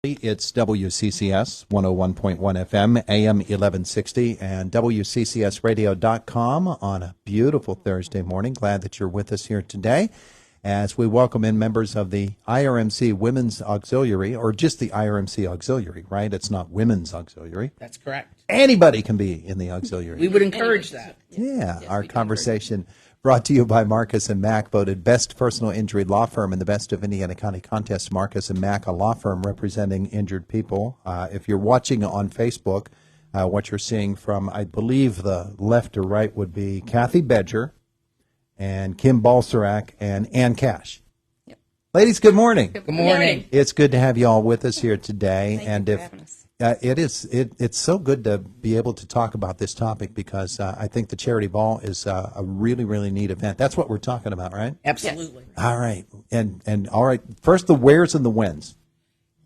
It's WCCS 101.1 FM, AM 1160, and WCCSradio.com on a beautiful Thursday morning. Glad that you're with us here today as we welcome in members of the IRMC Women's Auxiliary, or just the IRMC Auxiliary, right? It's not Women's Auxiliary. That's correct. Anybody can be in the auxiliary. We would encourage that. Yeah, Yes, our we do conversation brought to you by Marcus & Mack, voted best personal injury law firm in the Best of Indiana County contest. Marcus & Mack, a law firm representing injured people. If you're watching on Facebook, what you're seeing from, I believe, the left to right would be Kathy Bedger and Kim Balserac and Ann Cash. Yep. Ladies, good morning. Good morning. It's good to have you all with us here today. Thank you for having us. It's so good to be able to talk about this topic because I think the Charity Ball is a really, really neat event. That's what we're talking about, right? Absolutely. All right. And all right, first the wheres and the whens.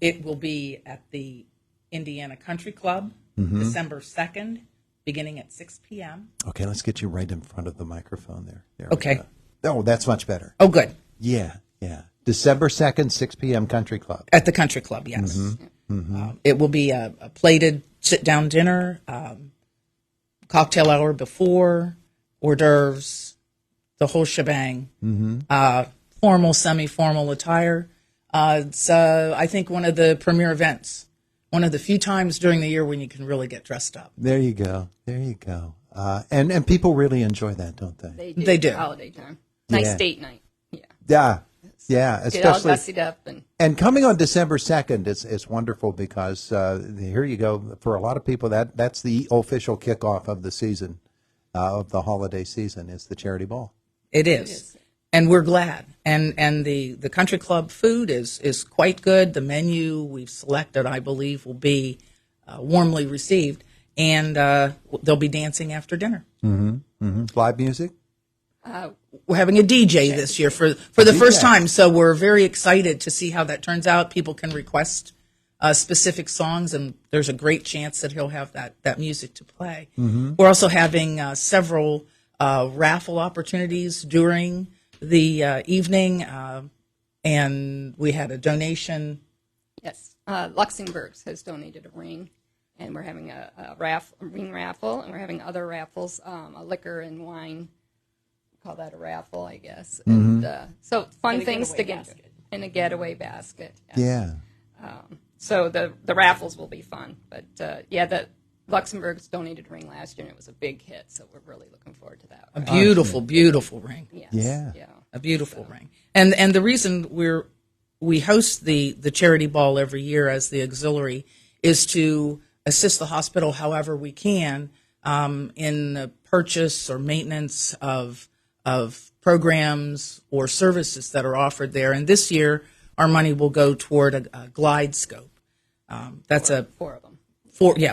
It will be at the Indiana Country Club, December 2nd, beginning at 6 p.m. Okay, let's get you right in front of the microphone there. Okay. Oh, that's much better. Oh, good. Yeah. December 2nd, 6 p.m. Country Club. At the Country Club, yes. It will be a plated sit-down dinner, cocktail hour before, hors d'oeuvres, the whole shebang. Formal, semi-formal attire. It's, I think, one of the premier events. One of the few times during the year when you can really get dressed up. There you go. And people really enjoy that, don't they? They do. Holiday time. Nice Yeah. date night. Yeah. Yeah, Get all especially. gussied up And coming on December 2nd is wonderful because here you go. For a lot of people, that's the official kickoff of the season, of the holiday season, is the Charity Ball. It is. And we're glad. And the country club food is quite good. The menu we've selected, I believe, will be warmly received. And they'll be dancing after dinner. Live music? We're having a DJ this year for the first time, so we're very excited to see how that turns out. People can request specific songs, and there's a great chance that he'll have that music to play. We're also having several raffle opportunities during the evening, and we had a donation. Yes. Luxembourg's has donated a ring, and we're having a ring raffle, and we're having other raffles, a liquor and wine. Call that a raffle, I guess. And so fun things to get in a getaway basket. Yeah. So the raffles will be fun. But the Luxembourg's donated ring last year, and it was a big hit. So we're really looking forward to that. A beautiful, beautiful ring. Yes. Yeah. A beautiful ring. And the reason we host the Charity Ball every year as the auxiliary is to assist the hospital however we can in the purchase or maintenance of programs or services that are offered there. And this year, our money will go toward a glide scope. That's Four of them.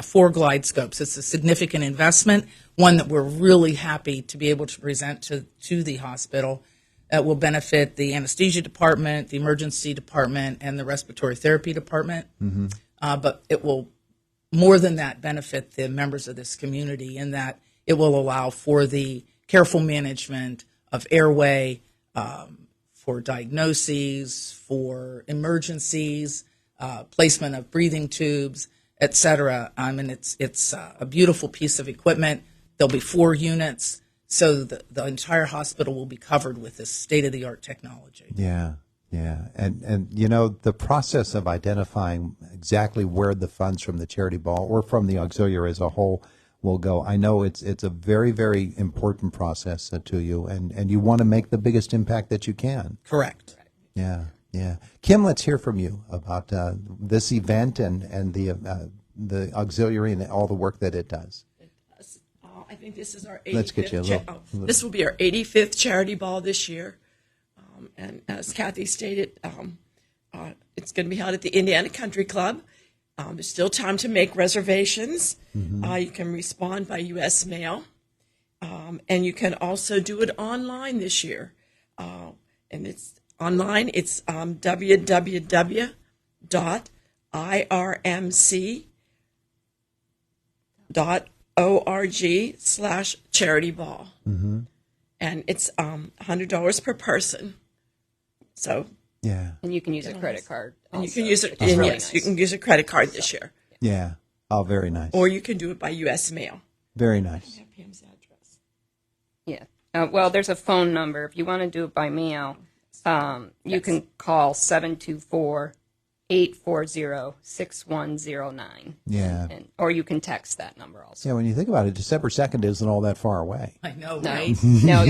Four glide scopes. It's a significant investment, one that we're really happy to be able to present to the hospital. That will benefit the anesthesia department, the emergency department, and the respiratory therapy department. But it will, more than that, benefit the members of this community in that it will allow for the careful management of airway, for diagnoses, for emergencies, placement of breathing tubes, et cetera. I mean, it's a beautiful piece of equipment. There'll be 4 units, so the entire hospital will be covered with this state-of-the-art technology. Yeah. And you know, the process of identifying exactly where the funds from the Charity Ball or from the auxiliary as a whole will go. I know it's a very, very important process to you, and you want to make the biggest impact that you can. Correct. Yeah. Kim, let's hear from you about this event and the auxiliary and all the work that it does. I think this is our 85th. Let's get you a little. This will be our 85th Charity Ball this year. And as Kathy stated, it's going to be held at the Indiana Country Club. There's still time to make reservations. You can respond by U.S. mail. And you can also do it online this year. And it's online. It's www.irmc.org/charity ball. And it's $100 per person. So Yeah. And you can use a credit card. And you also, can use it. which is And really yes, nice. you can use a credit card this year, Yeah. Oh, very nice. or you can do it by U.S. mail. Very nice. Have Pam's address. Yeah. Well, there's a phone number. If you want to do it by mail, you can call 724-840-6109. Yeah. Or you can text that number also. Yeah, when you think about it, December 2nd isn't all that far away. I know, No, right? no.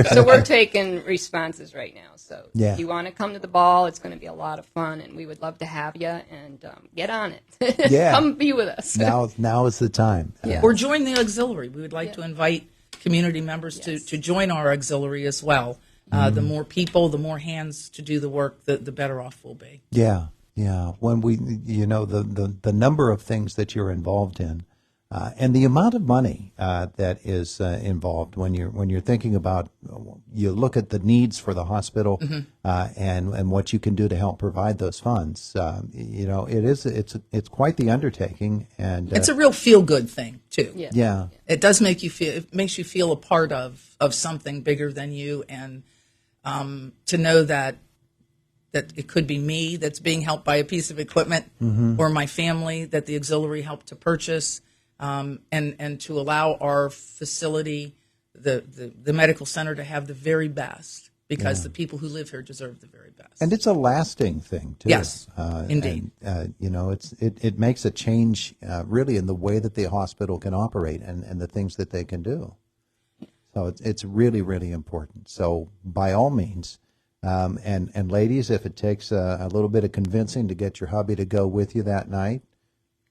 So we're taking responses right now. So Yeah. if you want to come to the ball, it's going to be a lot of fun, and we would love to have you. And get on it. Yeah. Come be with us. Now is the time. Yeah. Or join the auxiliary. We would like to invite community members to join our auxiliary as well. The more people, the more hands to do the work, the better off we'll be. Yeah, yeah. When we, the number of things that you're involved in, and the amount of money that is involved when you're thinking about, you look at the needs for the hospital and what you can do to help provide those funds. It's quite the undertaking, and It's a real feel-good thing, too. Yeah. yeah, It does make you feel, it makes you feel a part of something bigger than you, and to know that it could be me that's being helped by a piece of equipment, or my family that the auxiliary helped to purchase, and to allow our facility, the medical center, to have the very best, because the people who live here deserve the very best. and it's a lasting thing too. Yes, indeed. And, it makes a change really in the way that the hospital can operate and the things that they can do. So it's really, really important. So by all means, and ladies, if it takes a little bit of convincing to get your hubby to go with you that night,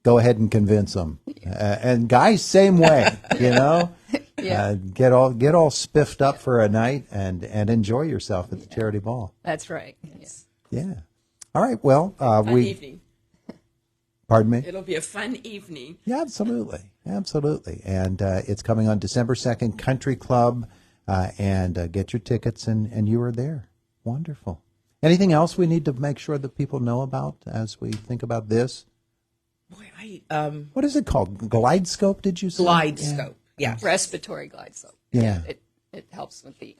go ahead and convince them. And guys, same way, Yeah. get all spiffed up for a night and enjoy yourself at the charity ball. That's right. Yes. Yeah. All right. Well, Fun evening. Pardon me? It'll be a fun evening. Yeah, absolutely. Absolutely. And it's coming on December 2nd, Country Club, and get your tickets, and you are there. Wonderful. Anything else we need to make sure that people know about as we think about this? Boy, What is it called? Glide scope, did you say? Glide Yeah. scope, yes. Respiratory glide soap. Yeah. It helps with the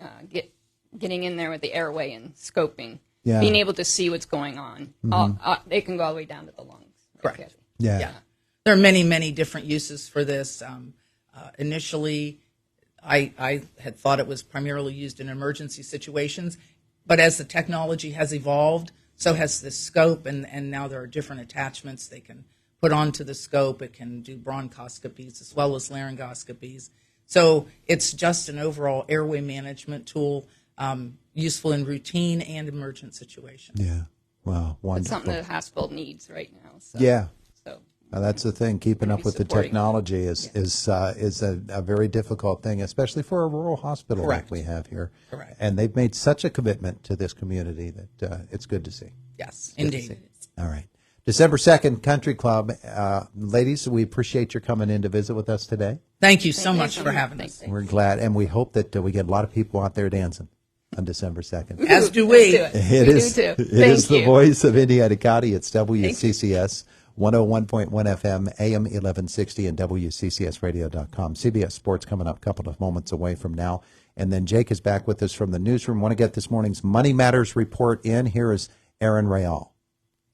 getting in there with the airway and scoping. Yeah. Being able to see what's going on. They can go all the way down to the lungs. Correct. Yeah. Yeah. There are many, many different uses for this. Initially, I had thought it was primarily used in emergency situations, but as the technology has evolved, so has the scope, and now there are different attachments they can put onto the scope. It can do bronchoscopies as well as laryngoscopies. So it's just an overall airway management tool, useful in routine and emergent situations. Yeah. Wow. It's Wonderful. something that the hospital needs right now. So, Yeah. So That's the thing. Keeping We're up gonna be with the supporting technology is a very difficult thing, especially for a rural hospital Correct. like we have here. Correct. And they've made such a commitment to this community that it's good to see. Yes, Good to indeed. see. All right. December 2nd, Country Club. Ladies, we appreciate your coming in to visit with us today. Thank you so Thank much you. for having Thank us. you. We're glad, and we hope that we get a lot of people out there dancing on December 2nd. As do Let's we. do it. It We is. do too. It Thank is the you. voice of Indiana County. It's WCCS 101.1 FM, AM 1160, and WCCSradio.com. CBS Sports coming up a couple of moments away from now. And then Jake is back with us from the newsroom. Want to get this morning's Money Matters report in. Here is Aaron Rayal.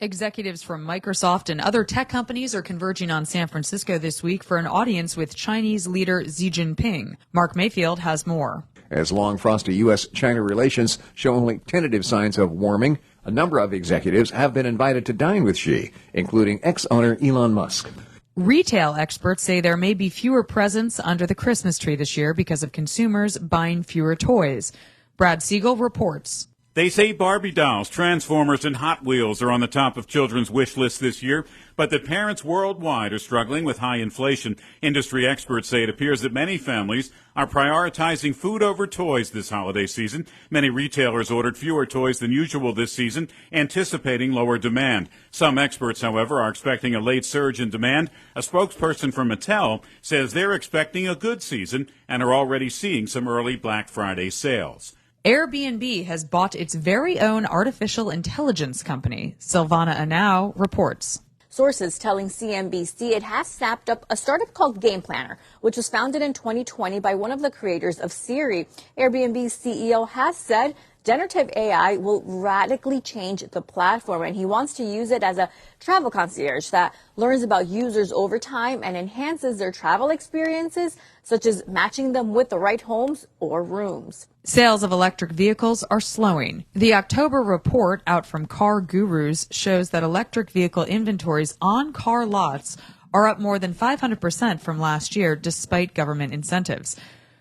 Executives from Microsoft and other tech companies are converging on San Francisco this week for an audience with Chinese leader Xi Jinping. Mark Mayfield has more. As long, frosty U.S.-China relations show only tentative signs of warming, a number of executives have been invited to dine with Xi, including ex-owner Elon Musk. Retail experts say there may be fewer presents under the Christmas tree this year because of consumers buying fewer toys. Brad Siegel reports. They say Barbie dolls, Transformers, and Hot Wheels are on the top of children's wish lists this year, but that parents worldwide are struggling with high inflation. Industry experts say it appears that many families are prioritizing food over toys this holiday season. Many retailers ordered fewer toys than usual this season, anticipating lower demand. Some experts, however, are expecting a late surge in demand. A spokesperson for Mattel says they're expecting a good season and are already seeing some early Black Friday sales. Airbnb has bought its very own artificial intelligence company. Silvana Anau reports. Sources telling CNBC it has snapped up a startup called Game Planner, which was founded in 2020 by one of the creators of Siri. Airbnb's CEO has said generative AI will radically change the platform, and he wants to use it as a travel concierge that learns about users over time and enhances their travel experiences, such as matching them with the right homes or rooms. Sales of electric vehicles are slowing. The October report out from Car Gurus shows that electric vehicle inventories on car lots are up more than 500% from last year, despite government incentives.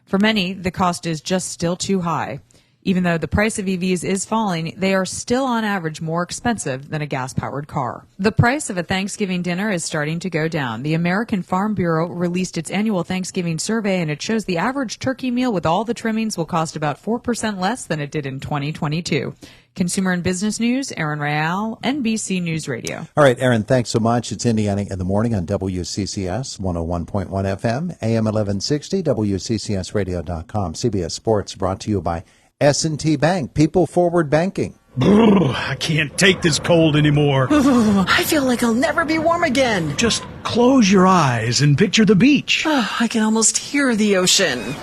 For many, the cost is just still too high. Even though the price of EVs is falling, they are still on average more expensive than a gas-powered car. The price of a Thanksgiving dinner is starting to go down. The American Farm Bureau released its annual Thanksgiving survey, and it shows the average turkey meal with all the trimmings will cost about 4% less than it did in 2022. Consumer and Business News, Aaron Real, NBC News Radio. All right, Aaron, thanks so much. It's Indiana in the Morning on WCCS 101.1 FM, AM 1160, WCCSradio.com. CBS Sports brought to you by S&T Bank, People Forward Banking. I can't take this cold anymore. I feel like I'll never be warm again. Just close your eyes and picture the beach. I can almost hear the ocean.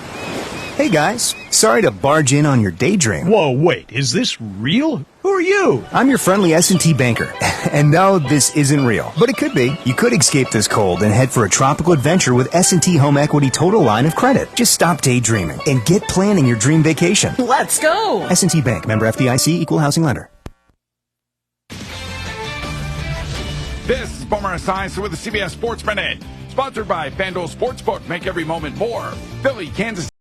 Hey guys, sorry to barge in on your daydream. Whoa, wait, is this real? Who are you? I'm your friendly S&T banker. And no, this isn't real, but it could be. You could escape this cold and head for a tropical adventure with S&T Home Equity Total Line of Credit. Just stop daydreaming and get planning your dream vacation. Let's go! S&T Bank, member FDIC, equal housing lender. This is Boomer Esiason with the CBS Sports Minute, sponsored by FanDuel Sportsbook. Make every moment more. Philly, Kansas